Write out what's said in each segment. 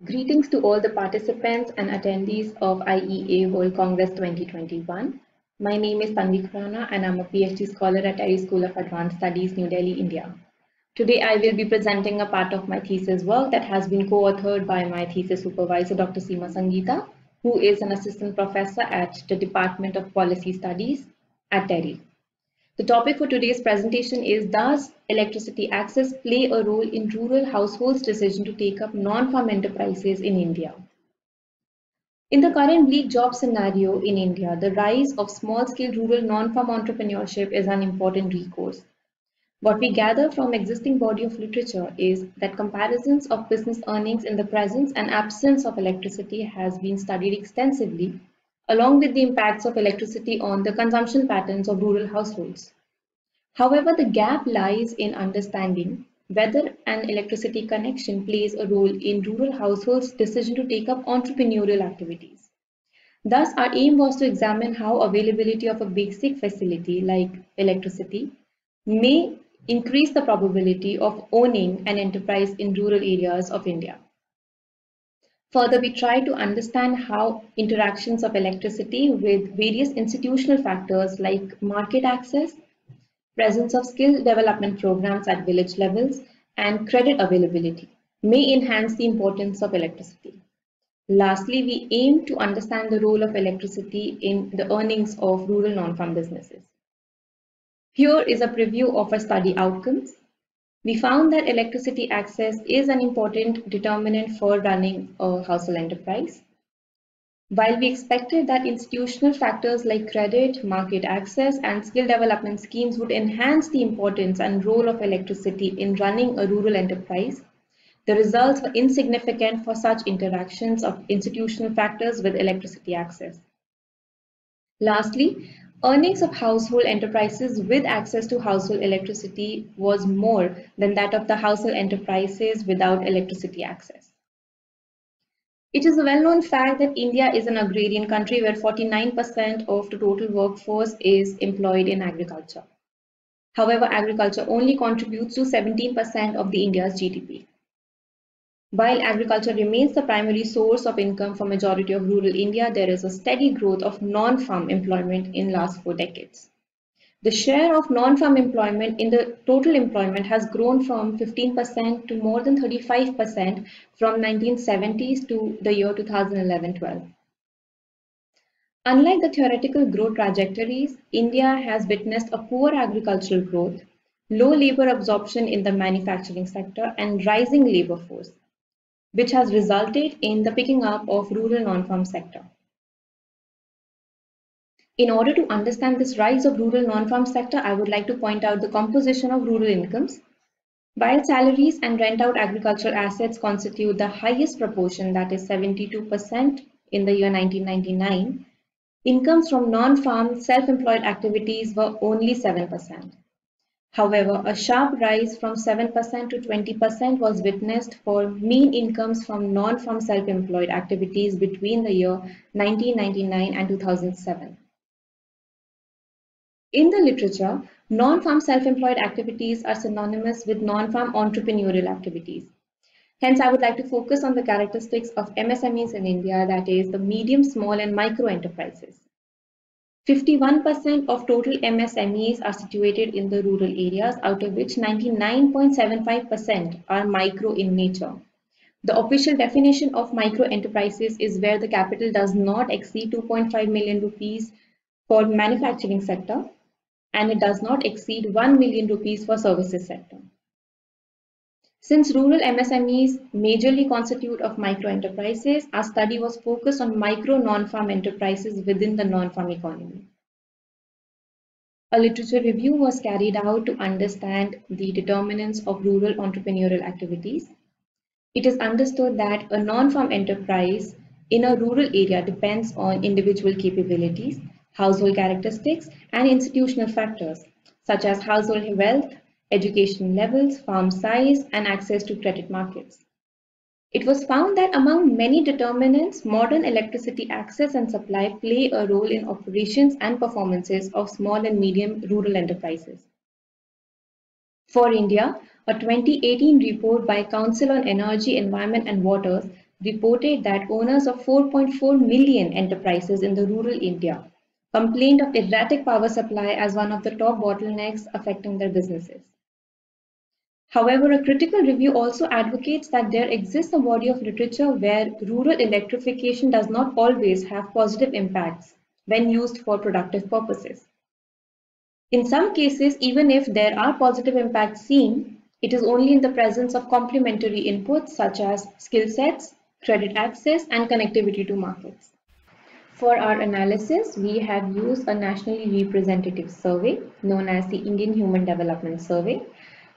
Greetings to all the participants and attendees of IEA World Congress 2021. My name is Tanvi Khurana and I'm a PhD scholar at TERI School of Advanced Studies, New Delhi, India. Today I will be presenting a part of my thesis work that has been co-authored by my thesis supervisor, Dr. Seema Sangeeta, who is an assistant professor at the Department of Policy Studies at TERI. The topic for today's presentation is, does electricity access play a role in rural households' decision to take up non-farm enterprises in India? In the current bleak job scenario in India, the rise of small-scale rural non-farm entrepreneurship is an important recourse. What we gather from existing body of literature is that comparisons of business earnings in the presence and absence of electricity has been studied extensively, along with the impacts of electricity on the consumption patterns of rural households. However, the gap lies in understanding whether an electricity connection plays a role in rural households' decision to take up entrepreneurial activities. Thus, our aim was to examine how availability of a basic facility like electricity may increase the probability of owning an enterprise in rural areas of India. Further, we try to understand how interactions of electricity with various institutional factors like market access, presence of skill development programs at village levels, and credit availability may enhance the importance of electricity. Lastly, we aim to understand the role of electricity in the earnings of rural non-farm businesses. Here is a preview of our study outcomes. We found that electricity access is an important determinant for running a household enterprise. While we expected that institutional factors like credit, market access, and skill development schemes would enhance the importance and role of electricity in running a rural enterprise, the results were insignificant for such interactions of institutional factors with electricity access. Lastly, earnings of household enterprises with access to household electricity was more than that of the household enterprises without electricity access. It is a well-known fact that India is an agrarian country where 49% of the total workforce is employed in agriculture. However, agriculture only contributes to 17% of the India's GDP. While agriculture remains the primary source of income for majority of rural India, there is a steady growth of non-farm employment in last 4 decades. The share of non-farm employment in the total employment has grown from 15% to more than 35% from 1970s to the year 2011-12. Unlike the theoretical growth trajectories, India has witnessed a poor agricultural growth, low labor absorption in the manufacturing sector, and rising labor force, which has resulted in the picking up of rural non-farm sector. In order to understand this rise of rural non-farm sector, I would like to point out the composition of rural incomes. While salaries and rent-out agricultural assets constitute the highest proportion, that is 72% in the year 1999, incomes from non-farm self-employed activities were only 7%. However, a sharp rise from 7% to 20% was witnessed for mean incomes from non-farm self-employed activities between the year 1999 and 2007. In the literature, non-farm self-employed activities are synonymous with non-farm entrepreneurial activities. Hence, I would like to focus on the characteristics of MSMEs in India, that is, the medium, small, and micro enterprises. 51% of total MSMEs are situated in the rural areas, out of which 99.75% are micro in nature. The official definition of micro enterprises is where the capital does not exceed 2.5 million rupees for manufacturing sector, and it does not exceed 1 million rupees for services sector. Since rural MSMEs majorly constitute of micro enterprises, our study was focused on micro non-farm enterprises within the non-farm economy. A literature review was carried out to understand the determinants of rural entrepreneurial activities. It is understood that a non-farm enterprise in a rural area depends on individual capabilities, household characteristics, and institutional factors, such as household wealth, education levels, farm size, and access to credit markets. It was found that among many determinants, modern electricity access and supply play a role in operations and performances of small and medium rural enterprises. For India, a 2018 report by Council on Energy, Environment and Water reported that owners of 4.4 million enterprises in the rural India complained of erratic power supply as one of the top bottlenecks affecting their businesses. However, a critical review also advocates that there exists a body of literature where rural electrification does not always have positive impacts when used for productive purposes. In some cases, even if there are positive impacts seen, it is only in the presence of complementary inputs such as skill sets, credit access, and connectivity to markets. For our analysis, we have used a nationally representative survey known as the Indian Human Development Survey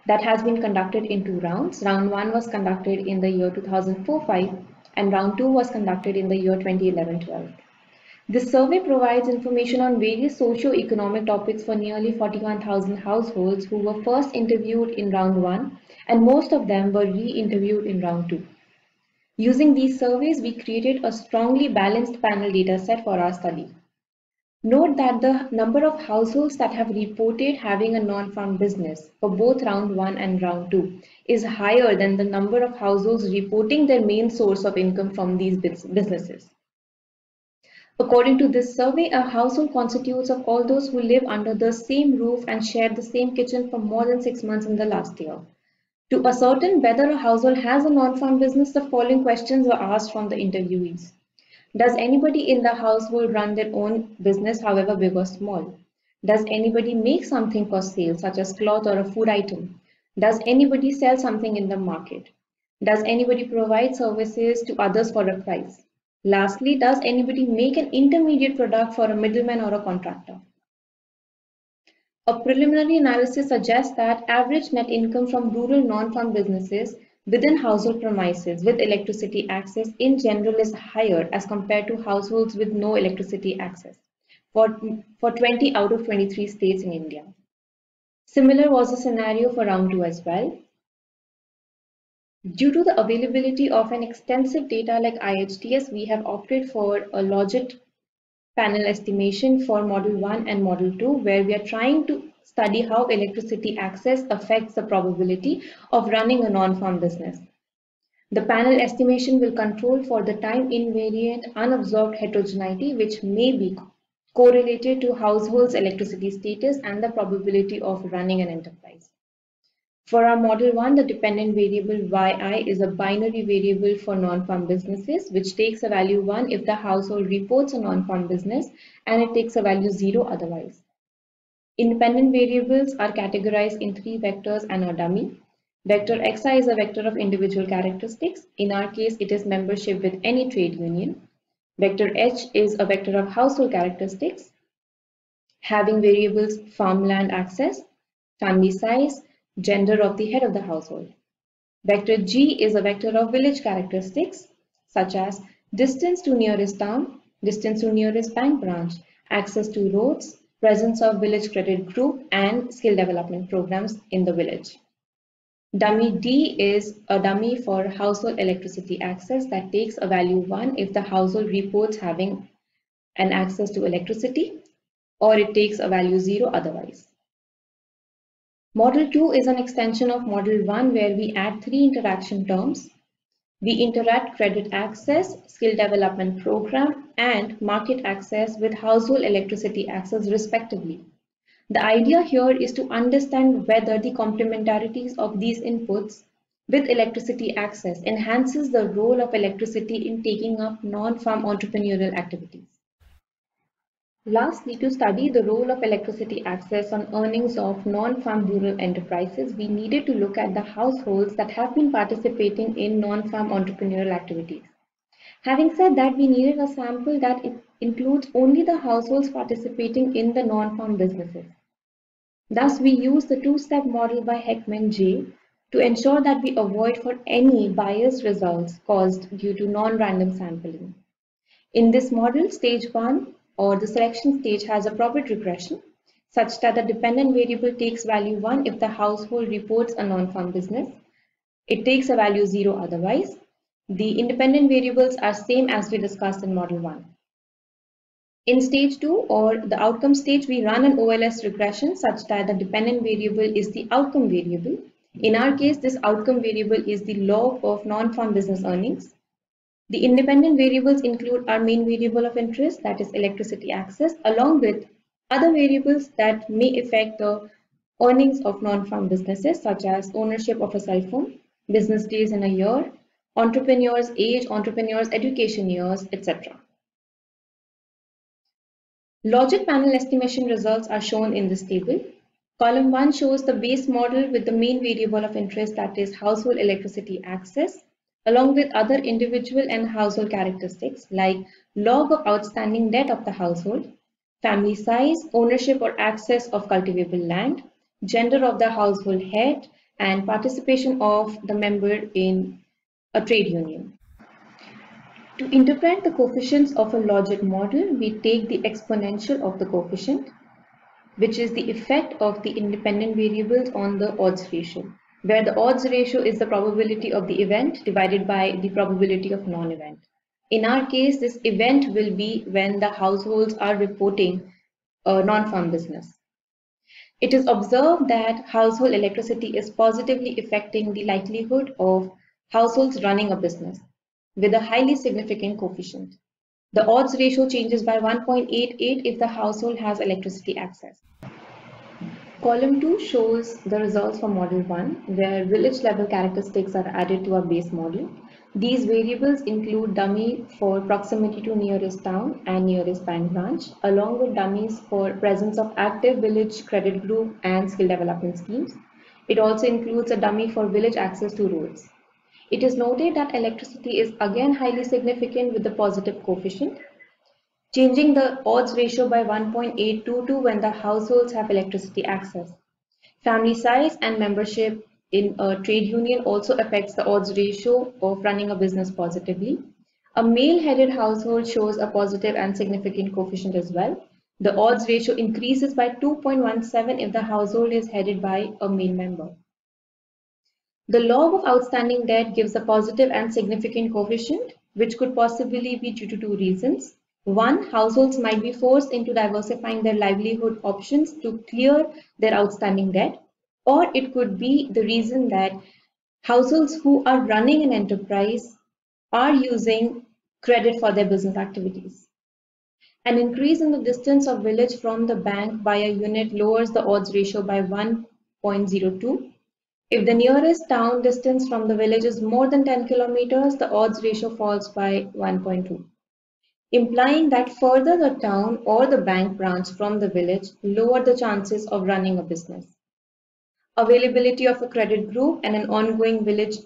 that has been conducted in two rounds. Round 1 was conducted in the year 2004-05 and round 2 was conducted in the year 2011-12. This survey provides information on various socio-economic topics for nearly 41,000 households who were first interviewed in round 1 and most of them were re-interviewed in round 2. Using these surveys, we created a strongly balanced panel dataset for our study. Note that the number of households that have reported having a non-farm business for both round 1 and round 2 is higher than the number of households reporting their main source of income from these businesses. According to this survey, a household constitutes of all those who live under the same roof and share the same kitchen for more than 6 months in the last year. To ascertain whether a household has a non-farm business, the following questions were asked from the interviewees. Does anybody in the household run their own business, however big or small? Does anybody make something for sale, such as cloth or a food item? Does anybody sell something in the market? Does anybody provide services to others for a price? Lastly, does anybody make an intermediate product for a middleman or a contractor? A preliminary analysis suggests that average net income from rural non-farm businesses within household premises with electricity access in general is higher as compared to households with no electricity access for 20 out of 23 states in India. Similar was the scenario for round 2 as well. Due to the availability of an extensive data like IHTS, we have opted for a logit panel estimation for Model 1 and Model 2, where we are trying to study how electricity access affects the probability of running a non-farm business. The panel estimation will control for the time invariant unobserved heterogeneity, which may be correlated to households' electricity status and the probability of running an enterprise. For our Model 1, the dependent variable yi is a binary variable for non-farm businesses, which takes a value 1 if the household reports a non-farm business and it takes a value 0 otherwise. Independent variables are categorized in 3 vectors and a dummy. Vector xi is a vector of individual characteristics. In our case, it is membership with any trade union. Vector h is a vector of household characteristics, having variables farmland access, family size, gender of the head of the household. Vector G is a vector of village characteristics such as distance to nearest town, distance to nearest bank branch, access to roads, presence of village credit group, and skill development programs in the village. Dummy D is a dummy for household electricity access that takes a value 1 if the household reports having an access to electricity, or it takes a value 0 otherwise. Model 2 is an extension of Model 1 where we add 3 interaction terms. We interact credit access, skill development program, and market access with household electricity access respectively. The idea here is to understand whether the complementarities of these inputs with electricity access enhances the role of electricity in taking up non-farm entrepreneurial activities. Lastly, to study the role of electricity access on earnings of non-farm rural enterprises, we needed to look at the households that have been participating in non-farm entrepreneurial activities. Having said that, we needed a sample that includes only the households participating in the non-farm businesses. Thus, we used the two-step model by Heckman J to ensure that we avoid for any biased results caused due to non-random sampling. In this model, stage 1 or the selection stage has a probit regression such that the dependent variable takes value 1 if the household reports a non-farm business. It takes a value 0 otherwise. The independent variables are same as we discussed in model 1. In stage 2 or the outcome stage, we run an OLS regression such that the dependent variable is the outcome variable. In our case, this outcome variable is the log of non-farm business earnings. The independent variables include our main variable of interest, that is electricity access, along with other variables that may affect the earnings of non-farm businesses, such as ownership of a cell phone, business days in a year, entrepreneurs' age, entrepreneurs' education years, etc. Logic panel estimation results are shown in this table. Column 1 shows the base model with the main variable of interest, that is household electricity access, along with other individual and household characteristics like log of outstanding debt of the household, family size, ownership or access of cultivable land, gender of the household head, and participation of the member in a trade union. To interpret the coefficients of a logic model, we take the exponential of the coefficient, which is the effect of the independent variables on the odds ratio, where the odds ratio is the probability of the event divided by the probability of non-event. In our case, this event will be when the households are reporting a non-farm business. It is observed that household electricity is positively affecting the likelihood of households running a business with a highly significant coefficient. The odds ratio changes by 1.88 if the household has electricity access. Column 2 shows the results for Model 1, where village level characteristics are added to our base model. These variables include dummy for proximity to nearest town and nearest bank branch, along with dummies for presence of active village credit group and skill development schemes. It also includes a dummy for village access to roads. It is noted that electricity is again highly significant with the positive coefficient, changing the odds ratio by 1.822 when the households have electricity access. Family size and membership in a trade union also affects the odds ratio of running a business positively. A male-headed household shows a positive and significant coefficient as well. The odds ratio increases by 2.17 if the household is headed by a male member. The log of outstanding debt gives a positive and significant coefficient, which could possibly be due to two reasons. One, households might be forced into diversifying their livelihood options to clear their outstanding debt, or it could be the reason that households who are running an enterprise are using credit for their business activities. An increase in the distance of village from the bank by a unit lowers the odds ratio by 1.02. If the nearest town distance from the village is more than 10 kilometers, the odds ratio falls by 1.2, implying that further the town or the bank branch from the village, lower the chances of running a business. Availability of a credit group and an ongoing village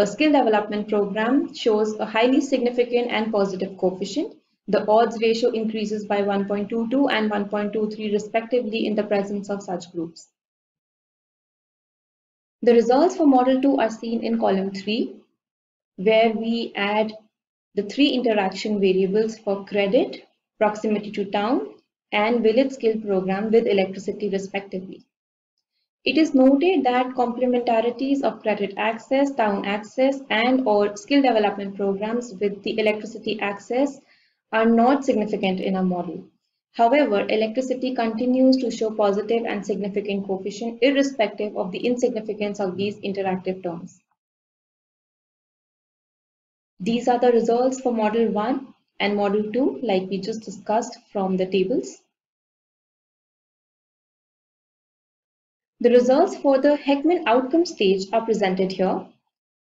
skill development program shows a highly significant and positive coefficient. The odds ratio increases by 1.22 and 1.23 respectively in the presence of such groups. The results for Model 2 are seen in column 3, where we add the three interaction variables for credit, proximity to town, and village skill program with electricity respectively. It is noted that complementarities of credit access, town access, and/or skill development programs with the electricity access are not significant in our model. However, electricity continues to show positive and significant coefficient irrespective of the insignificance of these interactive terms. These are the results for Model 1 and Model 2, like we just discussed from the tables. The results for the Heckman outcome stage are presented here.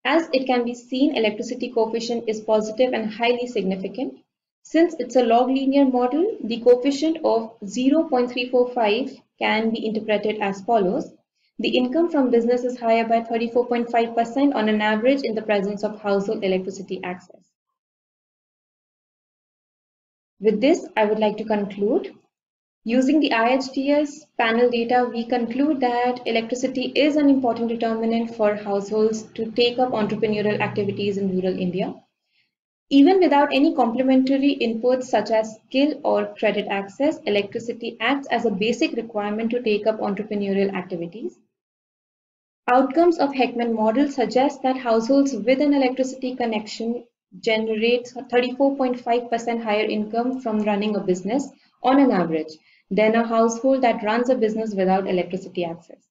As it can be seen, electricity coefficient is positive and highly significant. Since it's a log linear model, the coefficient of 0.345 can be interpreted as follows. The income from business is higher by 34.5% on an average in the presence of household electricity access. With this, I would like to conclude. Using the IHTS panel data, we conclude that electricity is an important determinant for households to take up entrepreneurial activities in rural India. Even without any complementary inputs such as skill or credit access, electricity acts as a basic requirement to take up entrepreneurial activities. Outcomes of Heckman model suggest that households with an electricity connection generate 34.5% higher income from running a business on an average than a household that runs a business without electricity access.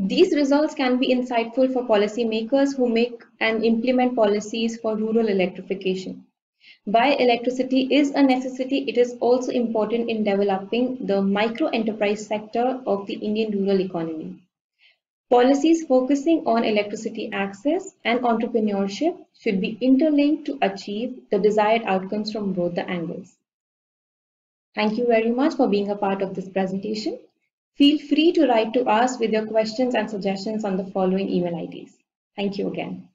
These results can be insightful for policymakers who make and implement policies for rural electrification. While electricity is a necessity, it is also important in developing the micro-enterprise sector of the Indian rural economy. Policies focusing on electricity access and entrepreneurship should be interlinked to achieve the desired outcomes from both the angles. Thank you very much for being a part of this presentation. Feel free to write to us with your questions and suggestions on the following email IDs. Thank you again.